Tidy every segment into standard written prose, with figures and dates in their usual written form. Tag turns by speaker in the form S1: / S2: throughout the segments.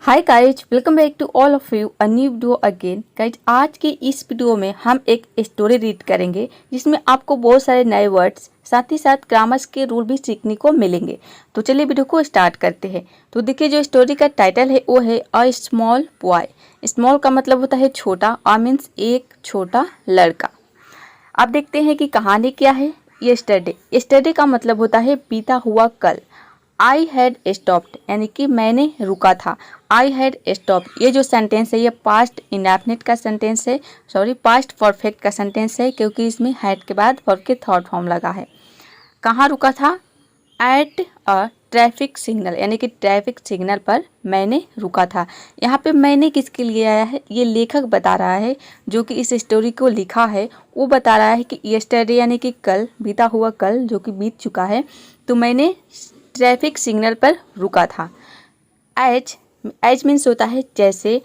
S1: Hi guys, welcome back to all of you a new video again. Guys, आज के इस video में हम एक स्टोरी रीड करेंगे जिसमें आपको बहुत सारे नए वर्ड्स साथ ही साथ ग्रामर्स के रूल भी सीखने को मिलेंगे। तो चलिए वीडियो को स्टार्ट करते हैं। तो देखिए, जो स्टोरी का टाइटल है वो है अ स्मॉल बॉय। स्मॉल का मतलब होता है छोटा, अ मीन्स एक छोटा लड़का। अब देखते हैं कि कहानी क्या है। यस्टरडे, यस्टरडे का मतलब होता है बीता हुआ कल। आई हैड स्टॉप्ड यानी कि मैंने रुका था। आई हैड स्टॉप्ड, ये जो सेंटेंस है ये पास्ट इंडेफिनिट का सेंटेंस है, पास्ट परफेक्ट का सेंटेंस है, क्योंकि इसमें हैड के बाद वर्ब के थर्ड फॉर्म लगा है। कहाँ रुका था? एट अ ट्रैफिक सिग्नल, यानी कि ट्रैफिक सिग्नल पर मैंने रुका था। यहाँ पे मैंने किसके लिए आया है, ये लेखक बता रहा है, जो कि इस स्टोरी को लिखा है। वो बता रहा है कि यस्टरडे यानी कि कल, बीता हुआ कल जो कि बीत चुका है, तो मैंने ट्रैफिक सिग्नल पर रुका था। एज, एज मीन्स होता है जैसे।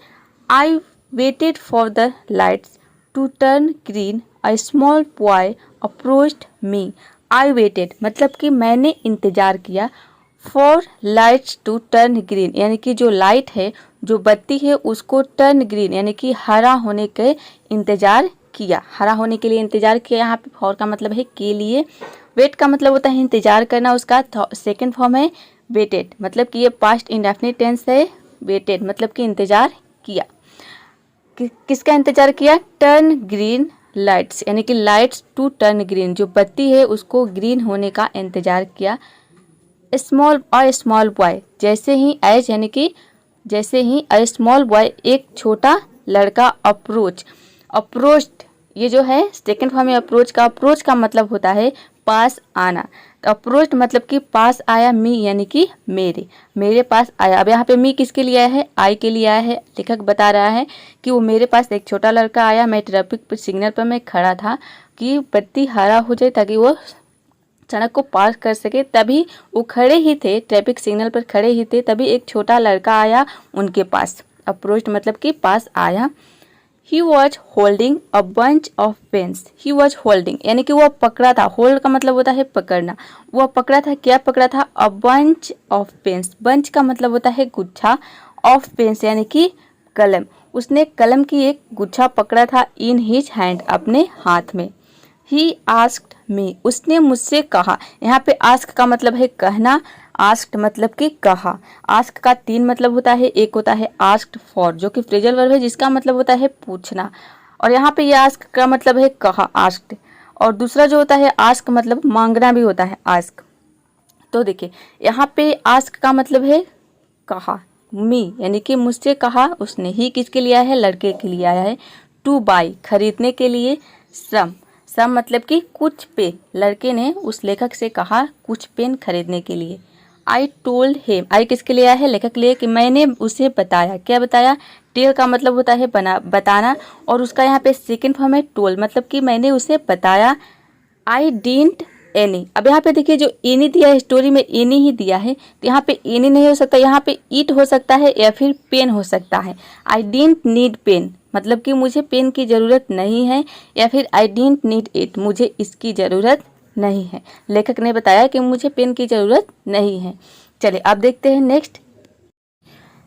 S1: I waited for the lights to turn green, a small boy approached me. I waited मतलब कि मैंने इंतज़ार किया, for lights to turn green यानी कि जो लाइट है, जो बत्ती है, उसको टर्न ग्रीन यानी कि हरा होने के इंतज़ार किया, हरा होने के लिए इंतज़ार किया। यहाँ पे फॉर का मतलब है के लिए, वेट का मतलब होता है इंतज़ार करना, उसका सेकेंड फॉर्म है वेटेड, मतलब कि ये पास्ट इंडेफिनिट टेंस है। वेटेड मतलब कि इंतज़ार किया। किसका इंतज़ार किया? टर्न ग्रीन लाइट्स यानी कि लाइट्स टू टर्न ग्रीन, जो बत्ती है उसको ग्रीन होने का इंतज़ार किया। स्मॉल बॉय, जैसे ही एज यानी कि जैसे ही अ स्मॉल बॉय एक छोटा लड़का अप्रोच्ड, ये जो है सेकेंड फॉर्म है अप्रोच का। अप्रोच का मतलब होता है पास आना, तो अप्रोच मतलब कि पास आया। मी यानी कि मेरे पास आया। अब यहाँ पे मी किसके लिए आया है? आई के लिए आया है। लेखक बता रहा है कि वो मेरे पास एक छोटा लड़का आया, मैं ट्रैफिक सिग्नल पर मैं खड़ा था कि बत्ती हरा हो जाए ताकि वो सड़क को पार कर सके। तभी वो खड़े ही थे, ट्रैफिक सिग्नल पर खड़े ही थे, तभी एक छोटा लड़का आया उनके पास। अप्रोच मतलब कि पास आया। He was holding a bunch of pens. He was holding यानी कि वो पकड़ा था। होल्ड का मतलब होता है पकड़ना। वो पकड़ा था, क्या पकड़ा था? A bunch of pens. bunch का मतलब होता है गुच्छा, of pens यानी कि कलम। उसने कलम की एक गुच्छा पकड़ा था, in his hand अपने हाथ में। He asked me, उसने मुझसे कहा। यहाँ पे ask का मतलब है कहना, asked मतलब कि कहा। ask का तीन मतलब होता है, एक होता है asked for जो कि फ्रेजल वर्ब है, जिसका मतलब होता है पूछना, और यहाँ पे ये ask का मतलब है कहा, asked। और दूसरा जो होता है ask मतलब मांगना भी होता है, ask। तो देखिए, यहाँ पे ask का मतलब है कहा, मी यानी कि मुझसे कहा उसने। ही किसके लिए आया है? लड़के के लिए आया है। टू बाई खरीदने के लिए। सम मतलब कि कुछ पे, लड़के ने उस लेखक से कहा कुछ पेन खरीदने के लिए। आई टोल्ड हिम, आई किसके लिए आया है? लेखक लिए, कि मैंने उसे बताया। क्या बताया? टेल का मतलब होता है बताना, और उसका यहाँ पे सेकेंड फॉर्म है टोल, मतलब कि मैंने उसे बताया। आई डिडंट एनी, अब यहाँ पे देखिए जो एनी दिया है, स्टोरी में एनी ही दिया है, तो यहाँ पे एनी नहीं हो सकता, यहाँ पे इट हो सकता है या फिर पेन हो सकता है। आई डिडंट नीड पेन मतलब कि मुझे पेन की ज़रूरत नहीं है, या फिर आई डिडंट नीड इट, मुझे इसकी ज़रूरत नहीं है। लेखक ने बताया कि मुझे पेन की ज़रूरत नहीं है। चलिए अब देखते हैं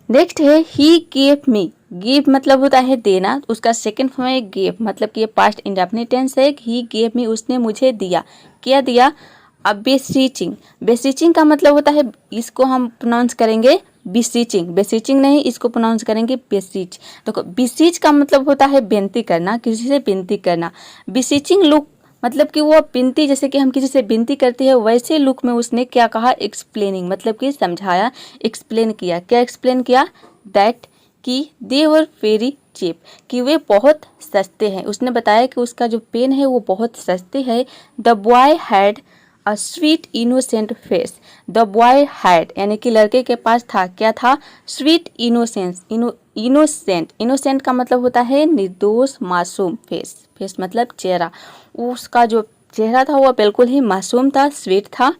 S1: नेक्स्ट है ही गेव मी। गिव मतलब होता है देना, उसका सेकंड फॉर्म है गेव, मतलब कि ये पास्ट इंडेफिनिट टेंस है। ही गेव मी, उसने मुझे दिया। क्या दिया? अब बेसीचिंग, बेसीचिंग का मतलब होता है, इसको हम प्रोनाउंस करेंगे बेसीचिंग, बेसीचिंग नहीं, इसको प्रोनाउंस करेंगे बेसीच। तो बेसीच का मतलब होता है विनती करना, किसी से विनती करना। बेसीचिंग लुक मतलब कि वो विनती, जैसे कि हम किसी से विनती करते हैं, वैसे लुक में उसने क्या कहा? एक्सप्लेनिंग मतलब कि समझाया, एक्सप्लेन किया। क्या एक्सप्लेन किया? दैट कि दे वर वेरी चीप, कि वे बहुत सस्ते हैं। उसने बताया कि उसका जो पेन है वो बहुत सस्ते है। The boy had a sweet innocent face. The boy had यानी कि लड़के के पास था, क्या था? स्वीट इनोसेंस, इनोसेंट का मतलब होता है निर्दोष, मासूम। फेस मतलब चेहरा, उसका जो चेहरा था वो बिल्कुल ही मासूम था, स्वीट था।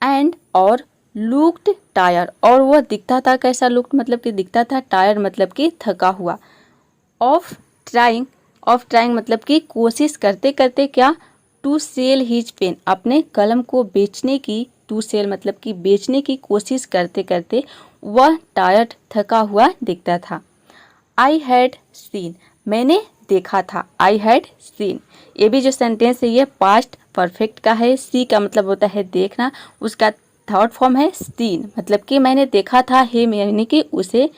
S1: एंड और लुक्ड टायर, और वह दिखता था कैसा? लुक्ड मतलब कि दिखता था, टायर मतलब कि थका हुआ। ऑफ ट्राइंग, ऑफ ट्राइंग मतलब कि कोशिश करते करते क्या? टू सेल हिज पेन, अपने कलम को बेचने की, टू सेल मतलब कि बेचने की कोशिश करते करते वह टायर्ड थका हुआ दिखता था। आई हैड सीन, मैंने देखा था। आई हैड सीन, ये भी जो सेंटेंस है ये पास्ट परफेक्ट का है। सी का मतलब होता है देखना, उसका थर्ड फॉर्म है सीन, मतलब कि मैंने देखा था है यानी कि उसे।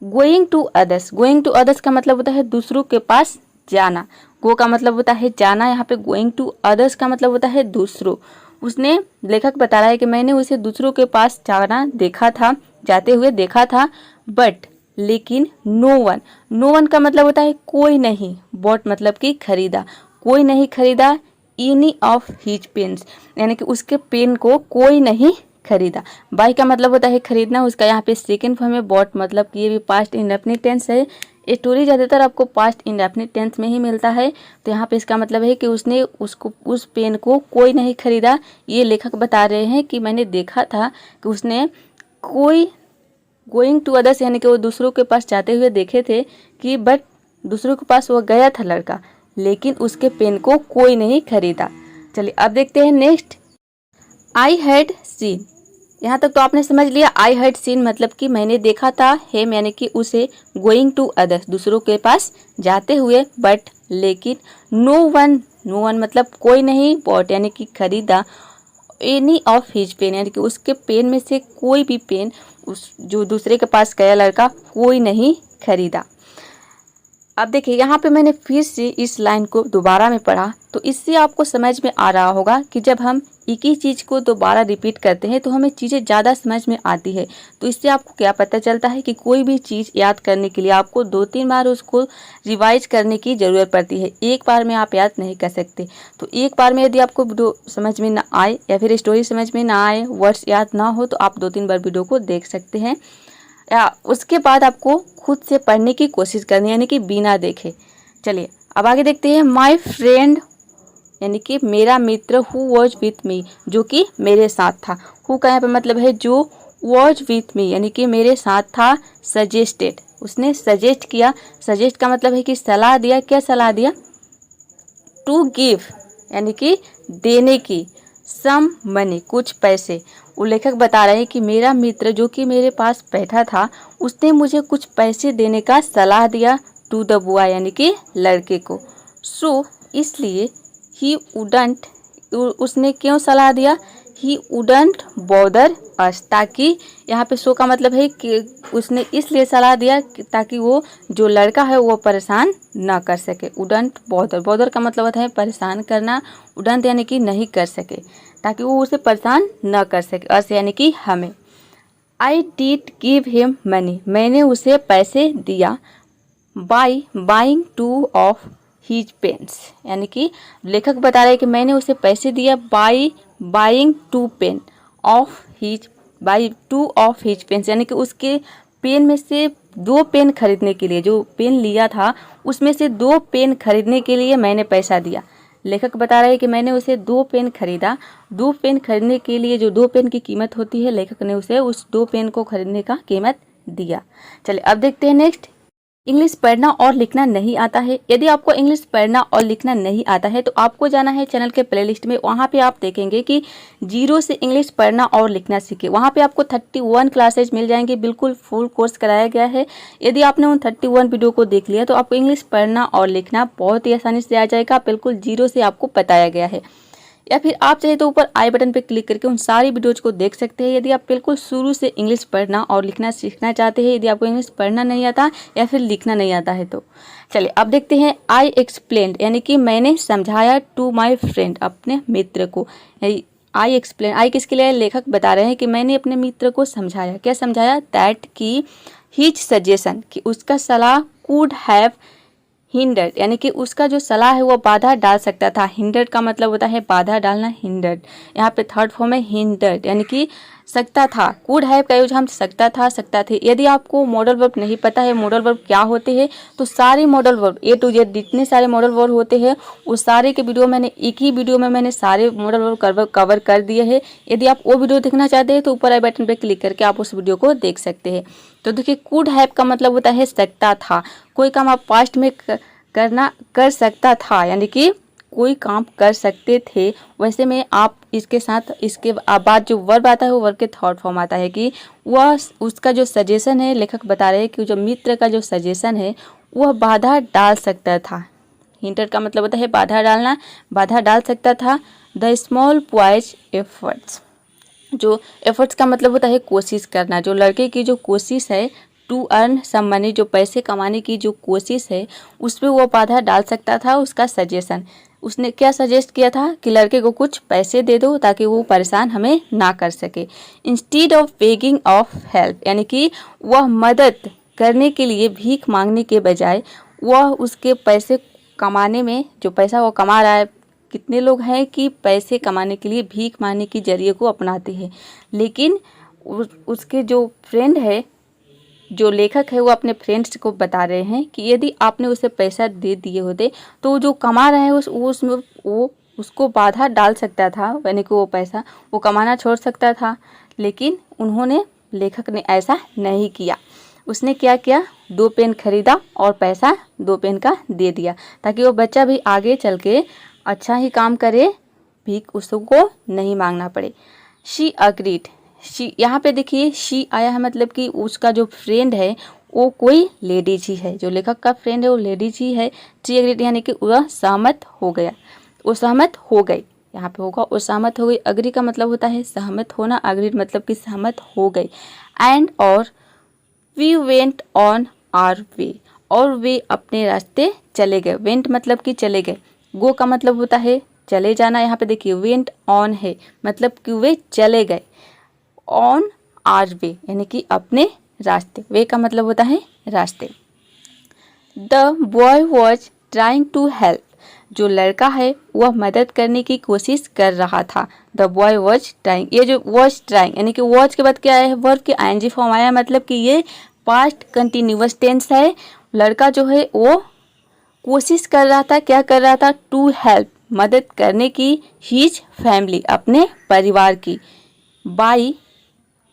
S1: Going to others, going to others का मतलब होता है दूसरों के पास जाना। गो का मतलब होता है जाना, यहाँ पे गोइंग टू अदर्स का मतलब होता है दूसरों। उसने, लेखक बता रहा है कि मैंने उसे दूसरों के पास जाना देखा था, जाते हुए देखा था। बट लेकिन नो वन, नो वन का मतलब होता है कोई नहीं। बॉट मतलब कि खरीदा, कोई नहीं खरीदा। एनी ऑफ हिज पेन्स, यानी कि उसके पेन को कोई नहीं खरीदा। बाय का मतलब होता है खरीदना, उसका यहाँ पे सेकंड फॉर्म है बॉट, मतलब कि ये भी पास्ट इंडेफिनिट टेंस है। स्टोरी ज़्यादातर आपको पास्ट इंडेफिनिट टेंस में ही मिलता है, तो यहाँ पे इसका मतलब है कि उसने उसको, उस पेन को कोई नहीं खरीदा। ये लेखक बता रहे हैं कि मैंने देखा था कि उसने कोई, गोइंग टू अदर्स यानी कि वो दूसरों के पास जाते हुए देखे थे कि, बट दूसरों के पास वो गया था लड़का, लेकिन उसके पेन को कोई नहीं खरीदा। चलिए अब देखते हैं नेक्स्ट। आई हैड सीन, यहाँ तक तो आपने समझ लिया। आई हैड सीन मतलब कि मैंने देखा था, हेम यानी कि उसे, गोइंग टू अदर्स दूसरों के पास जाते हुए, बट लेकिन, नो वन, नो वन मतलब कोई नहीं, बॉट यानी कि खरीदा, एनी ऑफ हिज पेन यानी कि उसके पेन में से कोई भी पेन, उस जो दूसरे के पास गया लड़का, कोई नहीं खरीदा। अब देखिए यहाँ पे मैंने फिर से इस लाइन को दोबारा में पढ़ा, तो इससे आपको समझ में आ रहा होगा कि जब हम एक ही चीज़ को दोबारा रिपीट करते हैं तो हमें चीज़ें ज़्यादा समझ में आती है। तो इससे आपको क्या पता चलता है कि कोई भी चीज़ याद करने के लिए आपको 2-3 बार उसको रिवाइज करने की ज़रूरत पड़ती है, एक बार में आप याद नहीं कर सकते। तो एक बार में यदि आपको वीडियो समझ में ना आए या फिर स्टोरी समझ में ना आए, वर्ड्स याद ना हो, तो आप 2-3 बार वीडियो को देख सकते हैं, या उसके बाद आपको खुद से पढ़ने की कोशिश करनी, यानी कि बिना देखे। चलिए अब आगे देखते हैं। माई फ्रेंड यानी कि मेरा मित्र, हु वॉज विथ मी, जो कि मेरे साथ था। हु का यहाँ पे मतलब है जो, वॉज विथ मी यानी कि मेरे साथ था। सजेस्टेड, उसने सजेस्ट किया। सजेस्ट का मतलब है कि सलाह दिया। क्या सलाह दिया? टू गिव यानी कि देने की, सम मनी कुछ पैसे। वो लेखक बता रहे हैं कि मेरा मित्र जो कि मेरे पास बैठा था, उसने मुझे कुछ पैसे देने का सलाह दिया, टू द बॉय यानी कि लड़के को। सो इसलिए, ही वुडंट, उसने क्यों सलाह दिया? ही वुडंट बॉदर अस, ताकि, यहाँ पे सो का मतलब है कि उसने इसलिए सलाह दिया ताकि वो जो लड़का है वो परेशान ना कर सके। वुडंट बॉदर, बॉदर का मतलब होता है परेशान करना, वुडंट यानी कि नहीं कर सके, ताकि वो उसे परेशान न कर सके। अस यानी कि हमें। I did give him money, मैंने उसे पैसे दिया। By buying two of his pens, यानी कि लेखक बता रहे हैं कि मैंने उसे पैसे दिया by buying two pen of his, by two of his pens, यानी कि उसके पेन में से 2 पेन खरीदने के लिए, जो पेन लिया था उसमें से 2 पेन खरीदने के लिए मैंने पैसा दिया। लेखक बता रहे हैं कि मैंने उसे 2 पेन खरीदा। 2 पेन खरीदने के लिए जो 2 पेन की कीमत होती है, लेखक ने उसे उस 2 पेन को खरीदने का कीमत दिया। चलिए अब देखते हैं नेक्स्ट। इंग्लिश पढ़ना और लिखना नहीं आता है। यदि आपको इंग्लिश पढ़ना और लिखना नहीं आता है तो आपको जाना है चैनल के प्लेलिस्ट में, वहाँ पे आप देखेंगे कि 0 से इंग्लिश पढ़ना और लिखना सीखे। वहाँ पे आपको 31 क्लासेज मिल जाएंगे, बिल्कुल फुल कोर्स कराया गया है। यदि आपने उन 31 वीडियो को देख लिया तो आपको इंग्लिश पढ़ना और लिखना बहुत ही आसानी से आ जाएगा, बिल्कुल 0 से आपको बताया गया है। या फिर आप चाहे तो ऊपर आई बटन पर क्लिक करके उन सारी वीडियोज को देख सकते हैं, यदि आप बिल्कुल शुरू से इंग्लिश पढ़ना और लिखना सीखना चाहते हैं, यदि आपको इंग्लिश पढ़ना नहीं आता या फिर लिखना नहीं आता है तो। चलिए अब देखते हैं। आई एक्सप्लेन्ड यानी कि मैंने समझाया, टू माई फ्रेंड अपने मित्र को। आई एक्सप्लेन, आई किसके लिए? लेखक बता रहे हैं कि मैंने अपने मित्र को समझाया। क्या समझाया? दैट की हिज सजेशन, कि उसका सलाह, कुड हैव हिंडर्ड यानी कि उसका जो सलाह है वो बाधा डाल सकता था। हिंडर्ड का मतलब होता है बाधा डालना, हिंडर्ड। यहाँ पे थर्ड फॉर्म है हिंडर्ड यानी कि सकता था। कुड हैव का यूज हम सकता था, सकता थे। यदि आपको मॉडल वर्ब नहीं पता है मॉडल वर्ब क्या होते हैं, तो सारे modal verb A to Z जितने सारे मॉडल वर्ब होते हैं उस सारे के वीडियो मैंने एक ही वीडियो में मैंने सारे मॉडल वर्ब कवर कर दिए हैं। यदि आप वो वीडियो देखना चाहते हैं तो ऊपर आई बटन पर क्लिक करके आप उस वीडियो को देख सकते हैं। तो देखिए, कुड हैव का मतलब होता है सकता था। कोई काम आप पास्ट में कर सकता था, यानी कि कोई काम कर सकते थे। वैसे में आप इसके साथ इसके बाद जो वर्ब आता है वो वर्ब के थर्ड फॉर्म आता है कि वह उसका जो सजेशन है, लेखक बता रहे हैं कि जो मित्र का जो सजेशन है वह बाधा डाल सकता था। हिंटर का मतलब होता है बाधा डालना, बाधा डाल सकता था। द स्मॉल बॉयज एफर्ट्स, जो एफर्ट्स का मतलब होता है कोशिश करना, जो लड़के की जो कोशिश है टू अर्न सम मनी, जो पैसे कमाने की जो कोशिश है उसमें वो बाधा डाल सकता था। उसका सजेशन, उसने क्या सजेस्ट किया था कि लड़के को कुछ पैसे दे दो ताकि वो परेशान हमें ना कर सके। Instead of begging of help, यानी कि वह मदद करने के लिए भीख मांगने के बजाय वह उसके पैसे कमाने में, जो पैसा वो कमा रहा है, कितने लोग हैं कि पैसे कमाने के लिए भीख मांगने की जरिए को अपनाते हैं, लेकिन उसके जो फ्रेंड है, जो लेखक है, वो अपने फ्रेंड्स को बता रहे हैं कि यदि आपने उसे पैसा दे दिए होते तो जो कमा रहे हैं उसमें वो उसको बाधा डाल सकता था, यानी कि वो पैसा वो कमाना छोड़ सकता था। लेकिन उन्होंने, लेखक ने ऐसा नहीं किया। उसने क्या किया, 2 पेन खरीदा और पैसा 2 पेन का दे दिया ताकि वो बच्चा भी आगे चल के अच्छा ही काम करे, भीख उसको नहीं मांगना पड़े। शी अग्रीड, शी यहाँ पे देखिए शी आया है मतलब कि उसका जो फ्रेंड है वो कोई लेडीज ही है, जो लेखक का फ्रेंड है वो लेडीज ही है। शी अग्रीड यानी कि वह सहमत हो गया, वो सहमत हो गई, यहाँ पे होगा वो सहमत हो गई। अग्री का मतलब होता है सहमत होना, अग्रीड मतलब कि सहमत हो गई। एंड और we went on our way, और वे अपने रास्ते चले गए। वेंट मतलब कि चले गए, गो का मतलब होता है चले जाना। यहाँ पे देखिए वेंट ऑन है मतलब कि वे चले गए। ऑन आवर वे यानी कि अपने रास्ते, वे का मतलब होता है रास्ते। The boy was trying to help, जो लड़का है वह मदद करने की कोशिश कर रहा था। द बॉय वॉज ट्राइंग, ये जो वॉज ट्राइंग यानी कि वॉज के बाद क्या है, वर्ब के आईएनजी फॉर्म आया, मतलब कि ये पास्ट कंटिन्यूअस टेंस है। लड़का जो है वो कोशिश कर रहा था, क्या कर रहा था, टू हेल्प, मदद करने की, हिज फैमिली, अपने परिवार की, बाई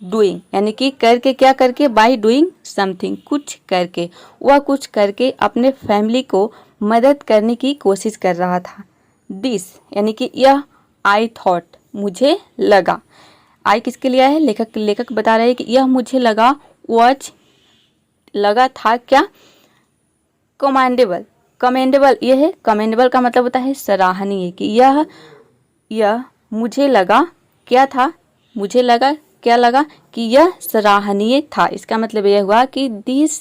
S1: डूइंग यानी कि करके, क्या करके, बाई डूइंग समथिंग, कुछ करके, वह कुछ करके अपने फैमिली को मदद करने की कोशिश कर रहा था। दिस यानी कि यह, आई थॉट मुझे लगा, आई किसके लिए है, लेखक बता रहे हैं कि यह मुझे लगा, वॉच लगा था क्या, कमेंडेबल, कमेंडेबल ये है, कमेंडेबल का मतलब होता है सराहनीय, कि यह मुझे लगा क्या था, मुझे लगा क्या लगा कि यह सराहनीय था। इसका मतलब यह हुआ कि this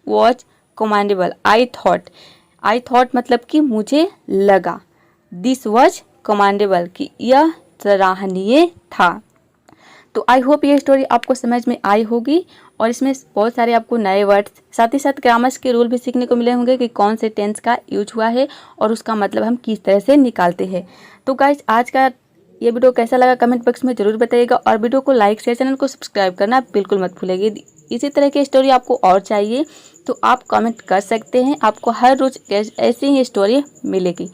S1: was commendable, I thought मतलब कि मुझे लगा, दिस वॉज कमेंडेबल कि यह सराहनीय था। तो आई होप ये स्टोरी आपको समझ में आई होगी और इसमें बहुत सारे आपको नए वर्ड्स, साथ ही साथ ग्रामर्स के रूल भी सीखने को मिले होंगे कि कौन से टेंस का यूज हुआ है और उसका मतलब हम किस तरह से निकालते हैं। तो गाइस आज का ये वीडियो कैसा लगा कमेंट बॉक्स में जरूर बताइएगा और वीडियो को लाइक शेयर, चैनल को सब्सक्राइब करना बिल्कुल मत भूलिएगा। इसी तरह की स्टोरी आपको और चाहिए तो आप कमेंट कर सकते हैं, आपको हर रोज ऐसी ही स्टोरी मिलेगी।